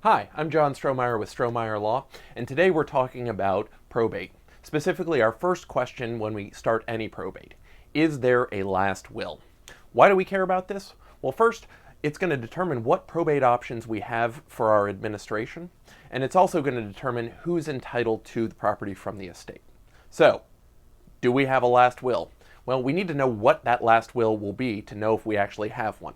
Hi, I'm John Strohmeyer with Strohmeyer Law, and today we're talking about probate. Specifically, our first question when we start any probate. Is there a last will? Why do we care about this? Well, first, it's going to determine what probate options we have for our administration, and it's also going to determine who's entitled to the property from the estate. So, do we have a last will? Well, we need to know what that last will be to know if we actually have one.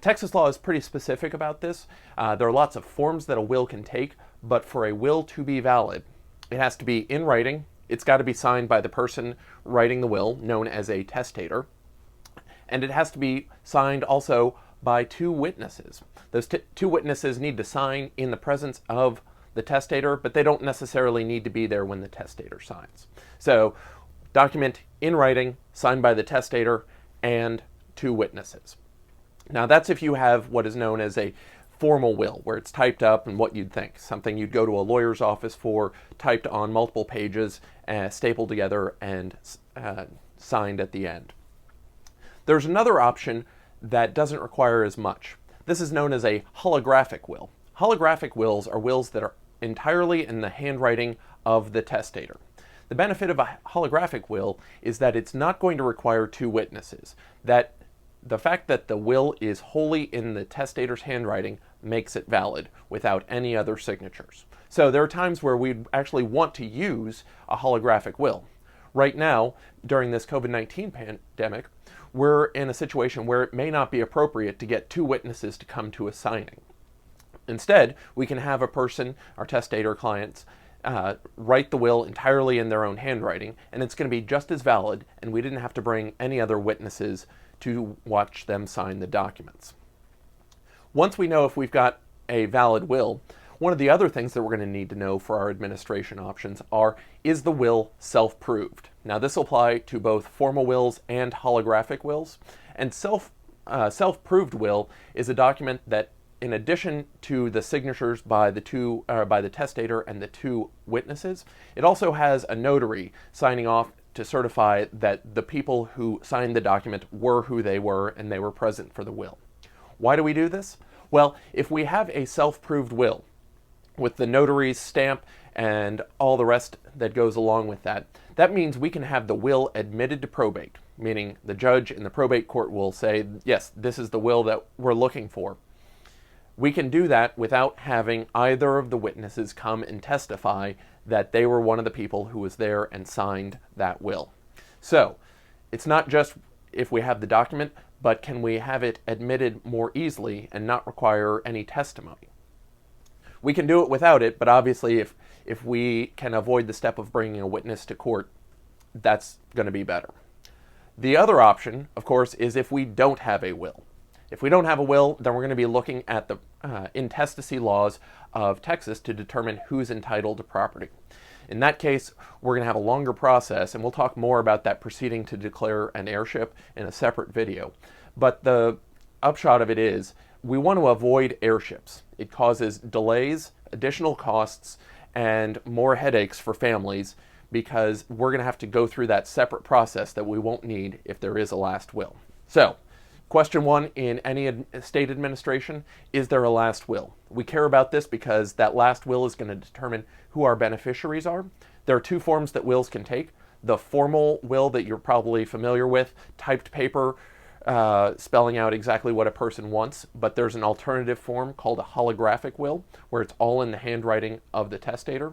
Texas law is pretty specific about this. There are lots of forms that a will can take, but for a will to be valid, it has to be in writing. It's got to be signed by the person writing the will, known as a testator, and it has to be signed also by two witnesses. Those two witnesses need to sign in the presence of the testator, but they don't necessarily need to be there when the testator signs. So, document in writing, signed by the testator, and two witnesses. Now that's if you have what is known as a formal will, where it's typed up and what you'd think. Something you'd go to a lawyer's office for, typed on multiple pages, stapled together, and signed at the end. There's another option that doesn't require as much. This is known as a holographic will. Holographic wills are wills that are entirely in the handwriting of the testator. The benefit of a holographic will is that it's not going to require two witnesses. That the fact that the will is wholly in the testator's handwriting makes it valid without any other signatures. So there are times where we'd actually want to use a holographic will. Right now, during this COVID-19 pandemic, we're in a situation where it may not be appropriate to get two witnesses to come to a signing. Instead, we can have a person, our testator clients, write the will entirely in their own handwriting, and it's going to be just as valid, and we didn't have to bring any other witnesses to watch them sign the documents. Once we know if we've got a valid will, one of the other things that we're going to need to know for our administration options are, is the will self-proved? Now this will apply to both formal wills and holographic wills, and self-proved will is a document that, in addition to the signatures by the testator and the two witnesses, it also has a notary signing off to certify that the people who signed the document were who they were and they were present for the will. Why do we do this? Well, if we have a self-proved will with the notary's stamp and all the rest that goes along with that, that means we can have the will admitted to probate, meaning the judge in the probate court will say, yes, this is the will that we're looking for. We can do that without having either of the witnesses come and testify that they were one of the people who was there and signed that will. So, it's not just if we have the document, but can we have it admitted more easily and not require any testimony? We can do it without it, but obviously if we can avoid the step of bringing a witness to court, that's going to be better. The other option, of course, is if we don't have a will. If we don't have a will, then we're going to be looking at the intestacy laws of Texas to determine who's entitled to property. In that case, we're going to have a longer process, and we'll talk more about that proceeding to declare an heirship in a separate video. But the upshot of it is, we want to avoid heirships. It causes delays, additional costs, and more headaches for families because we're going to have to go through that separate process that we won't need if there is a last will. So, question one in any state administration, is there a last will? We care about this because that last will is going to determine who our beneficiaries are. There are two forms that wills can take. The formal will that you're probably familiar with, typed paper, spelling out exactly what a person wants, but there's an alternative form called a holographic will, where it's all in the handwriting of the testator.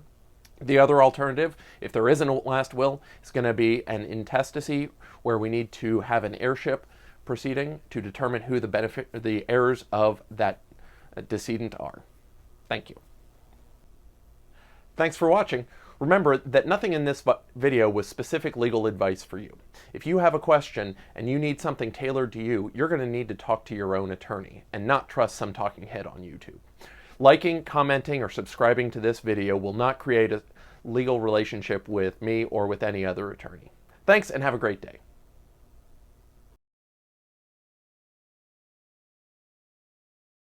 The other alternative, if there isn't a last will, is going to be an intestacy, where we need to have an heirship proceeding to determine who the heirs of that decedent are. Thank you. Thanks for watching. Remember that nothing in this video was specific legal advice for you. If you have a question and you need something tailored to you, you're going to need to talk to your own attorney and not trust some talking head on YouTube. Liking, commenting, or subscribing to this video will not create a legal relationship with me or with any other attorney. Thanks and have a great day.